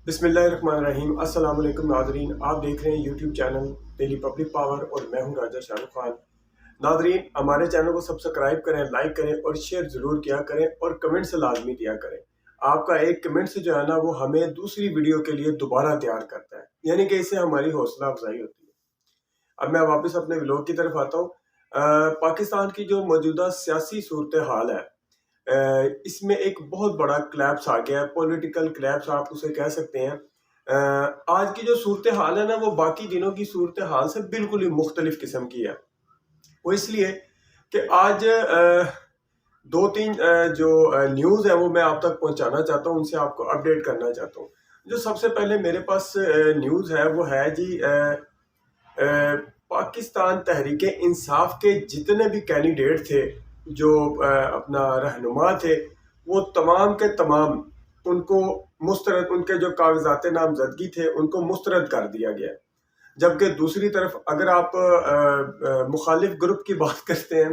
بسم اللہ الرحمن الرحیم۔ السلام علیکم ناظرین، آپ دیکھ رہے ہیں YouTube channel daily public power اور میں ہوں راجہ شاہ رخ خان۔ ناظرین، ہمارے چینل کو سبسکرائب کریں، لائک کریں اور شیئر ضرور کیا کریں اور کمنٹ سے لازمی دیا کریں۔ آپ کا ایک کمنٹ سے جو ہے نا وہ ہمیں دوسری ویڈیو کے لیے دوبارہ تیار کرتا ہے، یعنی کہ اس سے ہماری حوصلہ افزائی ہوتی ہے۔ اب میں واپس اپنے ولاگ کی طرف آتا ہوں۔ پاکستان کی جو موجودہ سیاسی صورتحال ہے، اس میں ایک بہت بڑا کلیپس آ گیا ہے، پولیٹیکل کلیپس آپ اسے کہہ سکتے ہیں۔ آج کی جو صورتحال ہے نا وہ باقی دنوں کی صورتحال سے بالکل ہی مختلف قسم کی ہے۔ وہ اس لیے کہ آج دو تین جو نیوز ہے وہ میں آپ تک پہنچانا چاہتا ہوں، ان سے آپ کو اپڈیٹ کرنا چاہتا ہوں۔ جو سب سے پہلے میرے پاس نیوز ہے وہ ہے جی پاکستان تحریک انصاف کے جتنے بھی کینڈیڈیٹ تھے، جو اپنا رہنما تھے، وہ تمام کے تمام ان کو مسترد، ان کے جو کاغذات نامزدگی تھے ان کو مسترد کر دیا گیا۔ جبکہ دوسری طرف اگر آپ مخالف گروپ کی بات کرتے ہیں،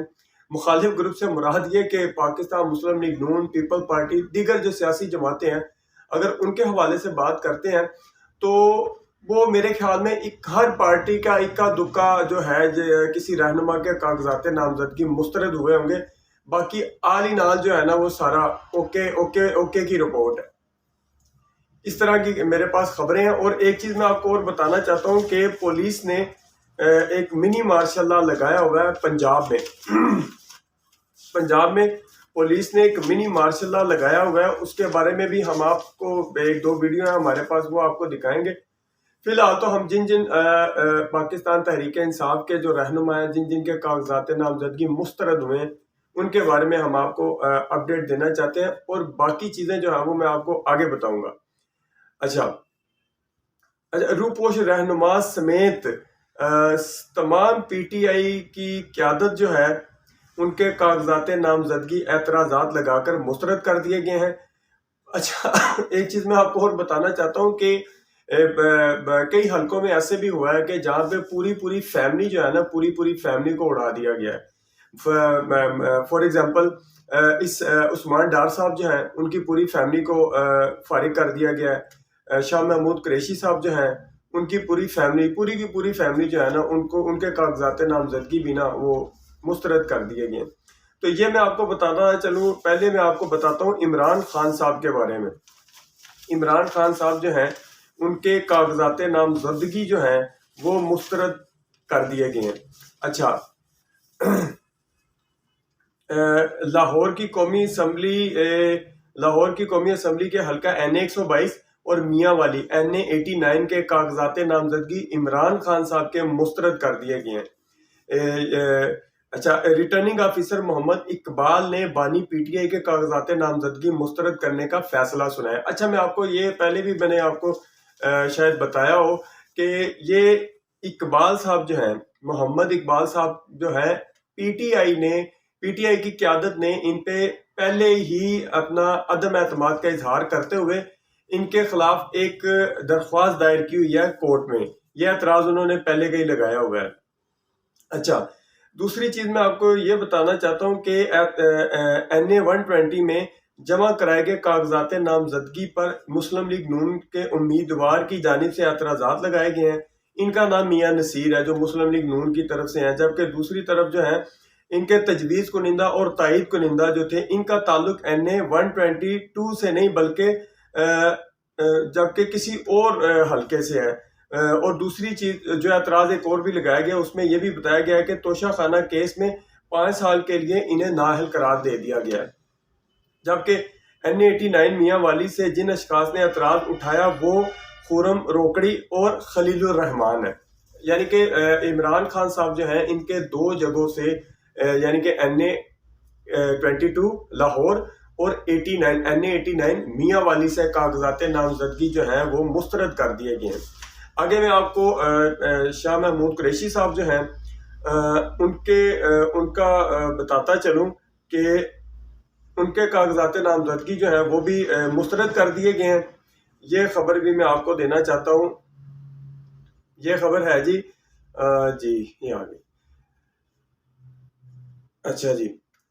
مخالف گروپ سے مراد یہ کہ پاکستان مسلم لیگ نون، پیپل پارٹی، دیگر جو سیاسی جماعتیں ہیں، اگر ان کے حوالے سے بات کرتے ہیں تو وہ میرے خیال میں ہر پارٹی کا اکا دکا جو ہے کسی رہنما کے کاغذات نامزدگی مسترد ہوئے ہوں گے، باقی آل ان آل جو ہے نا وہ سارا اوکے کی رپورٹ ہے۔ اس طرح کی میرے پاس خبریں ہیں۔ اور ایک چیز میں آپ کو اور بتانا چاہتا ہوں کہ پولیس نے ایک منی مارشل لا لگایا ہوا ہے پنجاب میں۔ پنجاب میں پولیس نے ایک منی مارشل لا لگایا ہوا ہے، اس کے بارے میں بھی ہم آپ کو ایک دو ویڈیو ہیں ہمارے پاس، وہ آپ کو دکھائیں گے۔ فی الحال تو ہم جن پاکستان تحریک انصاف کے جو رہنما ہیں، جن کے کاغذات نامزدگی مسترد ہوئے ہیں، ان کے بارے میں ہم آپ کو اپڈیٹ دینا چاہتے ہیں، اور باقی چیزیں جو ہیں وہ میں آپ کو آگے بتاؤں گا۔ اچھا، روپوش رہنما سمیت تمام پی ٹی آئی کی قیادت جو ہے ان کے کاغذات نامزدگی اعتراضات لگا کر مسترد کر دیے گئے ہیں۔ اچھا، ایک چیز میں آپ کو اور بتانا چاہتا ہوں کہ کئی حلقوں میں ایسے بھی ہوا ہے کہ جہاں پہ پوری فیملی جو ہے نا، پوری فیملی کو اڑا دیا گیا ہے۔ فار ایگزامپل اس عثمان ڈار صاحب جو ہیں ان کی پوری فیملی کو فارغ کر دیا گیا ہے۔ شاہ محمود قریشی صاحب جو ہیں ان کی پوری فیملی جو ہے نا ان کے کاغذات نامزدگی بھی نا وہ مسترد کر دیے گئے۔ تو یہ میں آپ کو بتانا چلوں، پہلے میں آپ کو بتاتا ہوں عمران خان صاحب کے بارے میں۔ عمران خان صاحب جو ہیں ان کے کاغذات نامزدگی جو ہیں وہ مسترد کر دیے گئے ہیں۔ اچھا، لاہور کی قومی اسمبلی کے حلقہ این 122 اور میاں والی این 89 کے کاغذات نامزدگی عمران خان صاحب کے مسترد کر دیے گئے ہیں۔ اچھا، ریٹرننگ آفیسر محمد اقبال نے بانی پی ٹی آئی کے کاغذات نامزدگی مسترد کرنے کا فیصلہ سنایا۔ اچھا، میں آپ کو یہ پہلے بھی میں نے آپ کو شاید بتایا ہو کہ یہ اقبال صاحب جو ہیں، محمد اقبال صاحب جو ہیں، پی ٹی آئی کی قیادت نے ان پہ پہلے ہی اپنا عدم اعتماد کا اظہار کرتے ہوئے ان کے خلاف ایک درخواست دائر کی ہوئی ہے کورٹ میں۔ یہ اعتراض انہوں نے پہلے کا ہی لگایا ہوا ہے۔ اچھا، دوسری چیز میں آپ کو یہ بتانا چاہتا ہوں کہ این اے 120 میں جمع کرائے گئے کاغذات نامزدگی پر مسلم لیگ نون کے امیدوار کی جانب سے اعتراضات لگائے گئے ہیں۔ ان کا نام میاں نصیر ہے جو مسلم لیگ نون کی طرف سے ہیں، جبکہ دوسری طرف جو ہے ان کے تجویز کنندہ اور تائید کنندہ جو تھے ان کا تعلق این اے 122 سے نہیں بلکہ جبکہ کسی اور حلقے سے ہے۔ اور دوسری چیز جو اعتراض ایک اور بھی لگایا گیا، اس میں یہ بھی بتایا گیا ہے کہ توشہ خانہ کیس میں 5 سال کے لیے انہیں نااہل قرار دے دیا گیا ہے۔ جبکہ این 89 میاں والی سے جن اشخاص نے اعتراض اٹھایا وہ خورم روکڑی اور خلیل الرحمان ہے۔ یعنی کہ عمران خان صاحب جو ہیں ان کے 2 جگہوں سے، یعنی کہ این اے 22 لاہور اور این اے 89 میاں والی سے کاغذات نامزدگی جو ہیں وہ مسترد کر دیے گئے ہیں۔ آگے میں آپ کو شاہ محمود قریشی صاحب جو ہیں ان کا بتاتا چلوں کہ ان کے کاغذات نامزدگی جو ہیں وہ بھی مسترد کر دیے گئے ہیں۔ یہ خبر بھی میں آپ کو دینا چاہتا ہوں۔ یہ خبر ہے جی یہ آ گئی۔ اچھا جی،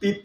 PP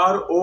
RO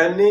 NA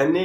NA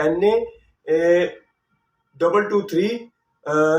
NA 223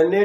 NA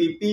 PP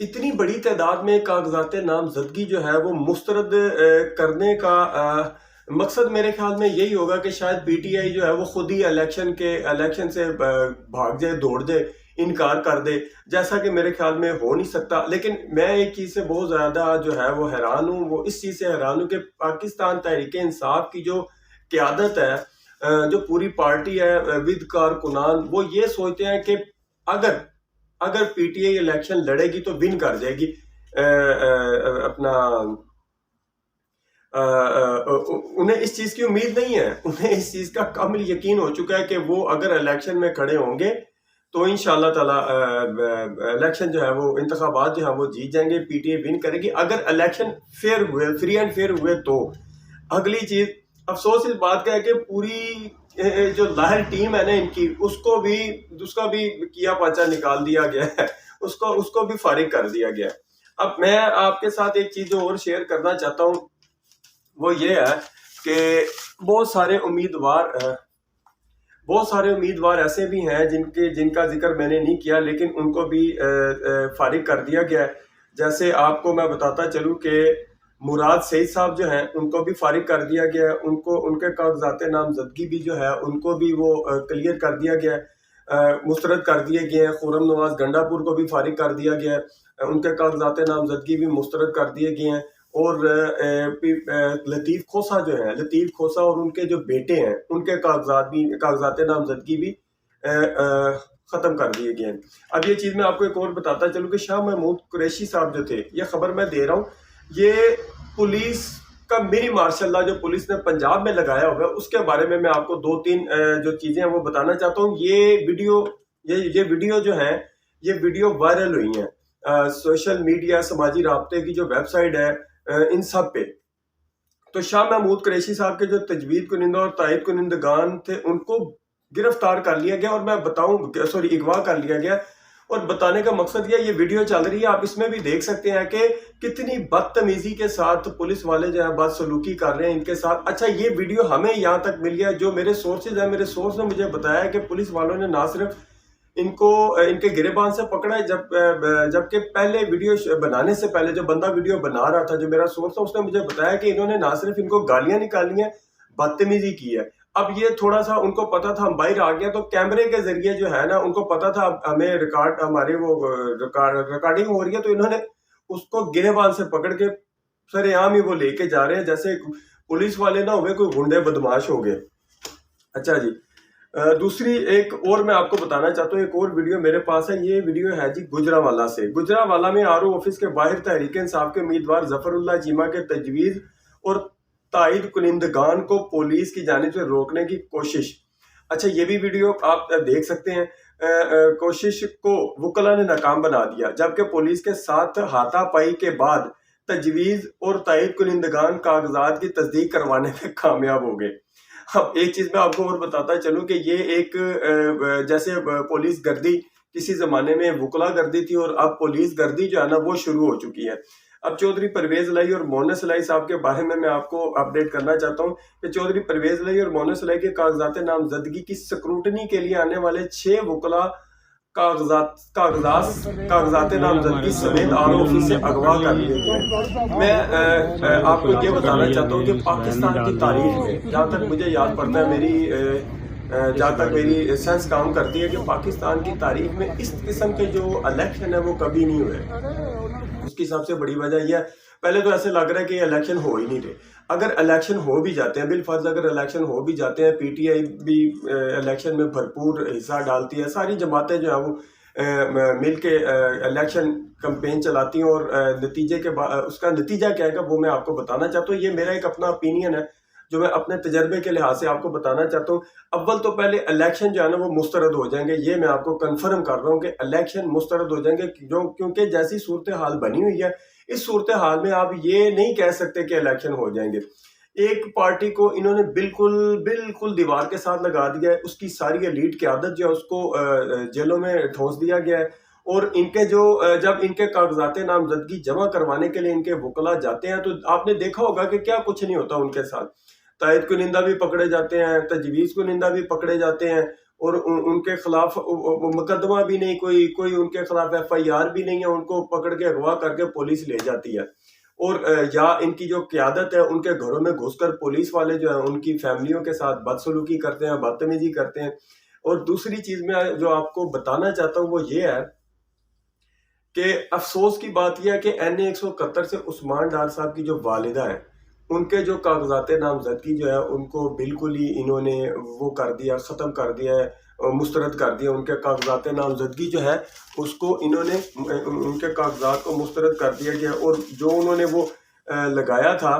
اتنی بڑی تعداد میں کاغذات نامزدگی جو ہے وہ مسترد کرنے کا مقصد میرے خیال میں یہی ہوگا کہ شاید پی ٹی آئی جو ہے وہ خود ہی الیکشن سے بھاگ جائے، دوڑ جائے، انکار کر دے، جیسا کہ میرے خیال میں ہو نہیں سکتا۔ لیکن میں ایک چیز سے بہت زیادہ جو ہے وہ حیران ہوں، وہ اس چیز سے حیران ہوں کہ پاکستان تحریک انصاف کی جو قیادت ہے، جو پوری پارٹی ہے ود کارکنان، وہ یہ سوچتے ہیں کہ اگر پی ٹی آئی الیکشن لڑے گی تو ون کر جائے گی اپنا انہیں اس چیز کی امید نہیں ہے، انہیں اس چیز کا کامل یقین ہو چکا ہے کہ وہ اگر الیکشن میں کھڑے ہوں گے تو انشاءاللہ تعالی الیکشن جو ہے وہ انتخابات جو ہیں وہ جیت جائیں گے، پی ٹی آئی ون کرے گی اگر الیکشن فیئر ہوئے، فری اینڈ فیئر ہوئے تو۔ اگلی چیز، افسوس اس بات کا ہے کہ پوری جو لاہر ٹیم ہے نا ان کی، اس کا بھی کیا پاچا نکال دیا گیا ہے، اس کو بھی فارغ کر دیا گیا ہے۔ اب میں آپ کے ساتھ ایک چیز جو اور شیئر کرنا چاہتا ہوں وہ یہ ہے کہ بہت سارے امیدوار ایسے بھی ہیں جن کا ذکر میں نے نہیں کیا لیکن ان کو بھی فارغ کر دیا گیا ہے۔ جیسے آپ کو میں بتاتا چلوں کہ مراد سعید صاحب جو ہیں ان کو بھی فارغ کر دیا گیا ہے، ان کے کاغذات نامزدگی بھی جو ہے ان کو بھی وہ کلیئر کر دیا گیا ہے، مسترد کر دیے گئے ہیں۔ خرم نواز گنڈا پور کو بھی فارغ کر دیا گیا ہے، ان کے کاغذات نامزدگی بھی مسترد کر دیے گئے ہیں۔ اور لطیف کھوسہ جو ہے، لطیف کھوسہ اور ان کے جو بیٹے ہیں ان کے کاغذات نامزدگی بھی ختم کر دیے گئے ہیں۔ اب یہ چیز میں آپ کو ایک اور بتاتا چلوں کہ شاہ محمود قریشی صاحب جو تھے، یہ خبر میں دے رہا ہوں، یہ پولیس کا میری ماشاء اللہ جو پولیس نے پنجاب میں لگایا ہوگا اس کے بارے میں آپ کو 2-3 جو چیزیں ہیں وہ بتانا چاہتا ہوں۔ یہ ویڈیو جو ہیں، یہ ویڈیو وائرل ہوئی ہیں سوشل میڈیا، سماجی رابطے کی جو ویب سائٹ ہے، ان سب پہ۔ تو شاہ محمود قریشی صاحب کے جو تجوید کنندہ اور تائید کنندگان تھے ان کو گرفتار کر لیا گیا، اور میں اغوا کر لیا گیا، اور بتانے کا مقصد یہ ویڈیو چل رہی ہے، آپ اس میں بھی دیکھ سکتے ہیں کہ کتنی بدتمیزی کے ساتھ پولیس والے جو ہیں بد سلوکی کر رہے ہیں ان کے ساتھ۔ اچھا، یہ ویڈیو ہمیں یہاں تک مل گیا، جو میرے سورسز ہیں، میرے سورس نے مجھے بتایا کہ پولیس والوں نے نہ صرف ان کے گریبان سے پکڑا ہے، جبکہ پہلے ویڈیو بنانے سے پہلے جو بندہ ویڈیو بنا رہا تھا، جو میرا سورس تھا، اس نے مجھے بتایا کہ انہوں نے نہ صرف ان کو گالیاں نکالی ہیں، بدتمیزی کی ہے۔ اب یہ تھوڑا سا ان کو پتا تھا ہم باہر آ گیا، تو کیمرے کے ذریعے جو ہے نا ان کو پتا تھا ہمیں ریکارڈنگ ہو رہی ہے، تو انہوں نے اس کو گریبان سے پکڑ کے سر عام ہی وہ لے کے جا رہے ہیں جیسے پولیس والے نہ ہوئے کوئی گنڈے بدماش ہو گئے۔ اچھا جی، دوسری ایک اور میں آپ کو بتانا چاہتا ہوں، ایک اور ویڈیو میرے پاس ہے۔ یہ ویڈیو ہے جی گجرانوالہ سے۔ گجرانوالہ میں آر او آفس کے باہر تحریک انصاف کے امیدوار ظفر اللہ چیمہ کے تجویز اور تائید کنندگان کو پولیس کی جانب سے روکنے کی کوشش۔ اچھا، یہ بھی ویڈیو آپ دیکھ سکتے ہیں۔ کوشش کو وکلا نے ناکام بنا دیا، جبکہ پولیس کے ساتھ ہاتھا پائی کے بعد تجویز اور تائید کنندگان کاغذات کی تصدیق کروانے میں کامیاب ہو گئے۔ اب ایک چیز میں آپ کو اور بتاتا چلوں کہ یہ ایک جیسے پولیس گردی کسی زمانے میں وکلا گردی تھی، اور اب پولیس گردی جو ہے نا وہ شروع ہو چکی ہے۔ اب چودھری پرویز الہی اور مونس الہی صاحب کے بارے میں آپ کو اپڈیٹ کرنا چاہتا ہوں کہ چودھری پرویز الہی اور مونس الہی کے کاغذات نامزدگی کی سکروٹنی کے لیے آنے والے 6 وکلا کاغذات نامزدگی سمیت آر او آفس سے اغوا کر لیے گئے۔ میں آپ کو یہ بتانا چاہتا ہوں کہ پاکستان کی تاریخ میں جہاں تک مجھے یاد پڑتا ہے، جہاں تک میری سینس کام کرتی ہے کہ پاکستان کی تاریخ میں اس قسم کے جو الیکشن ہے وہ کبھی نہیں ہوئے۔ اس کی سب سے بڑی وجہ یہ ہے، پہلے تو ایسے لگ رہا ہے کہ یہ الیکشن ہو ہی نہیں رہے۔ اگر الیکشن ہو بھی جاتے ہیں، بالفرض اگر الیکشن ہو بھی جاتے ہیں، پی ٹی آئی بھی الیکشن میں بھرپور حصہ ڈالتی ہے، ساری جماعتیں جو ہیں وہ مل کے الیکشن کمپین چلاتی ہیں، اور اس کا نتیجہ کیا ہے وہ میں آپ کو بتانا چاہتا ہوں۔ یہ میرا ایک اپنا اپینین ہے جو میں اپنے تجربے کے لحاظ سے آپ کو بتانا چاہتا ہوں۔ اول تو پہلے الیکشن جو ہے نا وہ مسترد ہو جائیں گے، یہ میں آپ کو کنفرم کر رہا ہوں کہ الیکشن مسترد ہو جائیں گے، کیونکہ جیسی صورتحال بنی ہوئی ہے، اس صورتحال میں آپ یہ نہیں کہہ سکتے کہ الیکشن ہو جائیں گے۔ ایک پارٹی کو انہوں نے بالکل دیوار کے ساتھ لگا دیا ہے، اس کی ساری ایلیٹ قیادت جو ہے اس کو جیلوں میں ٹھونس دیا گیا ہے، اور ان کے جب ان کے کاغذات نامزدگی جمع کروانے کے لیے ان کے وکلا جاتے ہیں تو آپ نے دیکھا ہوگا کہ کیا کچھ نہیں ہوتا ان کے ساتھ۔ تائید کنندہ بھی پکڑے جاتے ہیں، تجویز کنندہ بھی پکڑے جاتے ہیں، اور ان کے خلاف مقدمہ بھی نہیں، کوئی ان کے خلاف FIR بھی نہیں ہے، ان کو پکڑ کے اغوا کر کے پولیس لے جاتی ہے، اور یا ان کی جو قیادت ہے ان کے گھروں میں گھس کر پولیس والے جو ہیں ان کی فیملیوں کے ساتھ بدسلوکی کرتے ہیں، بدتمیزی کرتے ہیں۔ اور دوسری چیز میں جو آپ کو بتانا چاہتا ہوں وہ یہ ہے کہ افسوس کی بات یہ ہے کہ NA 171 سے عثمان ڈار صاحب کی جو والدہ ہے، ان کے جو کاغذات نامزدگی جو ہے ان کو بالکل ہی انہوں نے وہ کر دیا، ختم کر دیا ہے، مسترد کر دیا۔ ان کے کاغذات نامزدگی جو ہے اس کو انہوں نے ان کے کاغذات کو مسترد کر دیا گیا، اور جو انہوں نے وہ لگایا تھا،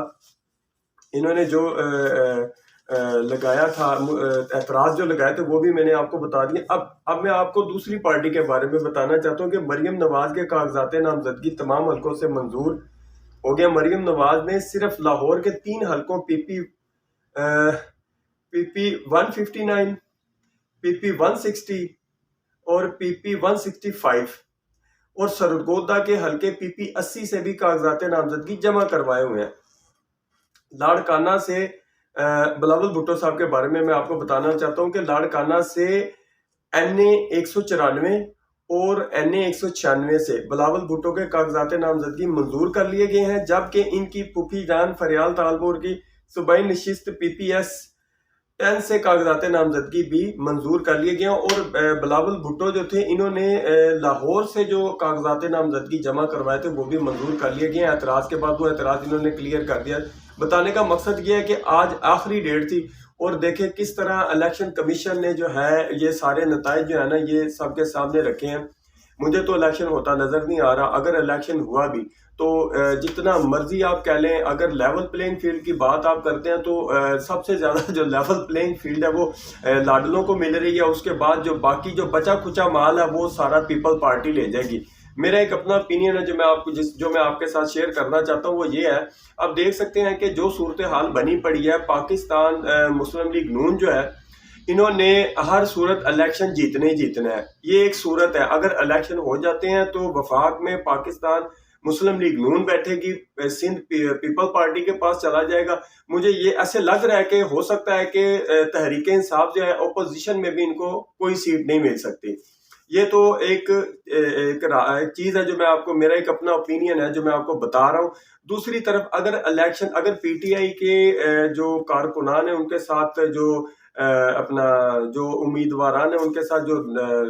انہوں نے جو لگایا تھا اعتراض جو لگائے تھے وہ بھی میں نے آپ کو بتا دیا۔ اب میں آپ کو دوسری پارٹی کے بارے میں بتانا چاہتا ہوں کہ مریم نواز کے کاغذات نامزدگی تمام حلقوں سے منظور ہو گیا۔ مریم نواز نے صرف لاہور کے 3 حلقوں PP 159، PP 160 اور PP 165 اور سرگودا کے حلقے PP 80 سے بھی کاغذات نامزدگی جمع کروائے ہوئے ہیں۔ لاڑکانہ سے بلاول بھٹو صاحب کے بارے میں آپ کو بتانا چاہتا ہوں کہ لاڑکانہ سے NA 194 اور NA 196 سے بلاول بھٹو کے کاغذات نامزدگی منظور کر لیے گئے ہیں، جبکہ ان کی پھوپھی جان فریال طالبور کی صوبائی نشست PPS 10 سے کاغذات نامزدگی بھی منظور کر لیے گئے ہیں۔ اور بلاول بھٹو جو تھے انہوں نے لاہور سے جو کاغذات نامزدگی جمع کروائے تھے وہ بھی منظور کر لیے گئے ہیں۔ اعتراض کے بعد وہ اعتراض انہوں نے کلیئر کر دیا۔ بتانے کا مقصد یہ ہے کہ آج آخری ڈیٹ تھی، اور دیکھیں کس طرح الیکشن کمیشن نے جو ہے یہ سارے نتائج جو ہے نا یہ سب کے سامنے رکھے ہیں۔ مجھے تو الیکشن ہوتا نظر نہیں آ رہا، اگر الیکشن ہوا بھی تو جتنا مرضی آپ کہہ لیں، اگر لیول پلینگ فیلڈ کی بات آپ کرتے ہیں تو سب سے زیادہ جو لیول پلینگ فیلڈ ہے وہ لاڈلوں کو مل رہی ہے، اس کے بعد جو باقی جو بچا کچا مال ہے وہ سارا پیپل پارٹی لے جائے گی۔ میرا ایک اپنا اپینین ہے جو میں آپ کے ساتھ شیئر کرنا چاہتا ہوں وہ یہ ہے، آپ دیکھ سکتے ہیں کہ جو صورتحال بنی پڑی ہے، پاکستان مسلم لیگ نون جو ہے انہوں نے ہر صورت الیکشن جیتنا ہی جیتنا ہے۔ یہ ایک صورت ہے، اگر الیکشن ہو جاتے ہیں تو وفاق میں پاکستان مسلم لیگ نون بیٹھے گی، سندھ پیپل پارٹی کے پاس چلا جائے گا۔ مجھے یہ ایسے لگ رہا ہے کہ ہو سکتا ہے کہ تحریک انصاف جو ہے اپوزیشن میں بھی ان کو کوئی سیٹ نہیں مل سکتی۔ یہ تو ایک چیز ہے جو میں آپ کو، میرا ایک اپنا اوپینین ہے جو میں آپ کو بتا رہا ہوں۔ دوسری طرف اگر PTI کے جو کارکنان ہیں ان کے ساتھ جو اپنا جو امیدواران ہیں ان کے ساتھ جو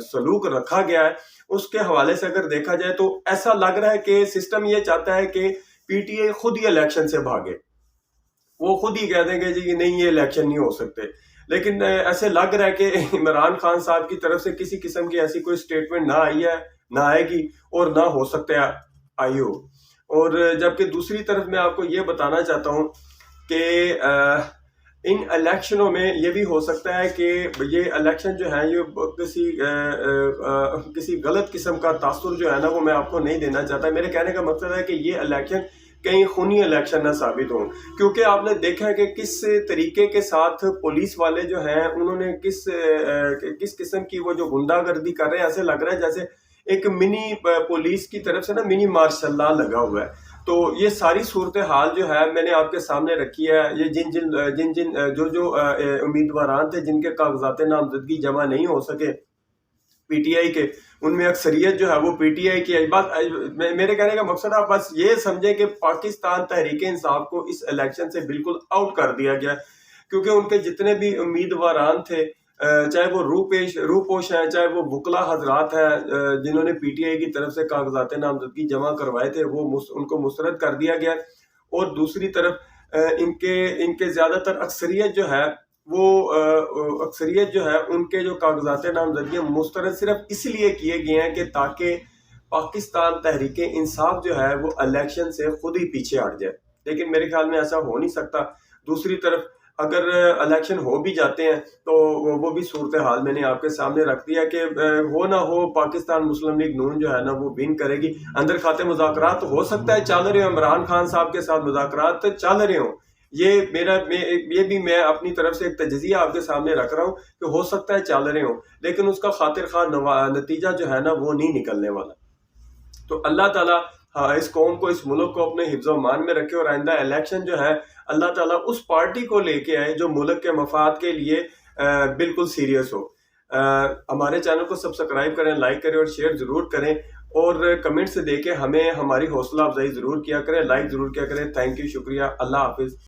سلوک رکھا گیا ہے اس کے حوالے سے اگر دیکھا جائے تو ایسا لگ رہا ہے کہ سسٹم یہ چاہتا ہے کہ PTI خود ہی الیکشن سے بھاگے، وہ خود ہی کہہ دیں گے جی نہیں یہ الیکشن نہیں ہو سکتے۔ لیکن ایسے لگ رہا ہے کہ عمران خان صاحب کی طرف سے کسی قسم کی ایسی کوئی سٹیٹمنٹ نہ آئی ہے، نہ آئے گی، اور نہ ہو سکتا ہے آئی ہو۔ اور جبکہ دوسری طرف میں آپ کو یہ بتانا چاہتا ہوں کہ ان الیکشنوں میں یہ بھی ہو سکتا ہے کہ یہ الیکشن جو ہے یہ کسی غلط قسم کا تاثر جو ہے نا وہ میں آپ کو نہیں دینا چاہتا۔ میرے کہنے کا مقصد ہے کہ یہ الیکشن کہیں خونی الیکشن نہ ثابت ہوں، کیونکہ آپ نے دیکھا ہے کہ کس طریقے کے ساتھ پولیس والے جو ہیں انہوں نے کس قسم کی وہ جو غنڈہ گردی کر رہے ہیں، ایسے لگ رہا ہے جیسے ایک منی پولیس کی طرف سے نا منی مارشل لا لگا ہوا ہے۔ تو یہ ساری صورتحال جو ہے میں نے آپ کے سامنے رکھی ہے۔ یہ جو امیدواران تھے جن کے کاغذات نامزدگی جمع نہیں ہو سکے PTI کے، ان میں اکثریت جو ہے وہ PTI کی بات۔ میرے کہنے کا مقصد آپ بس یہ سمجھیں کہ پاکستان تحریک انصاف کو اس الیکشن سے بالکل آؤٹ کر دیا گیا، کیونکہ ان کے جتنے بھی امیدواران تھے، چاہے وہ روپوش ہیں، چاہے وہ وکلا حضرات ہیں جنہوں نے PTI کی طرف سے کاغذات نامزدگی جمع کروائے تھے، وہ ان کو مسترد کر دیا گیا۔ اور دوسری طرف ان کے زیادہ تر اکثریت جو ہے ان کے جو کاغذات نامزدگی مسترد صرف اس لیے کیے گئے ہیں کہ تاکہ پاکستان تحریک انصاف جو ہے وہ الیکشن سے خود ہی پیچھے ہٹ جائے، لیکن میرے خیال میں ایسا ہو نہیں سکتا۔ دوسری طرف اگر الیکشن ہو بھی جاتے ہیں تو وہ بھی صورتحال میں نے آپ کے سامنے رکھ دیا کہ ہو نہ ہو پاکستان مسلم لیگ نون جو ہے نا وہ ون کرے گی۔ اندر کھاتے مذاکرات تو ہو سکتا ہے چل رہے ہوں، عمران خان صاحب کے ساتھ مذاکرات چل رہے ہوں، یہ بھی میں اپنی طرف سے ایک تجزیہ آپ کے سامنے رکھ رہا ہوں کہ ہو سکتا ہے چل رہے ہوں، لیکن اس کا خاطر خواہ نتیجہ جو ہے نا وہ نہیں نکلنے والا۔ تو اللہ تعالیٰ اس قوم کو، اس ملک کو اپنے حفظ و امان میں رکھے، اور آئندہ الیکشن جو ہے اللہ تعالیٰ اس پارٹی کو لے کے آئے جو ملک کے مفاد کے لیے بالکل سیریس ہو۔ ہمارے چینل کو سبسکرائب کریں، لائک کریں اور شیئر ضرور کریں، اور کمنٹ سے دے کے ہمیں ہماری حوصلہ افزائی ضرور کیا کریں، لائک ضرور کیا کریں۔ تھینک یو، شکریہ، اللہ حافظ۔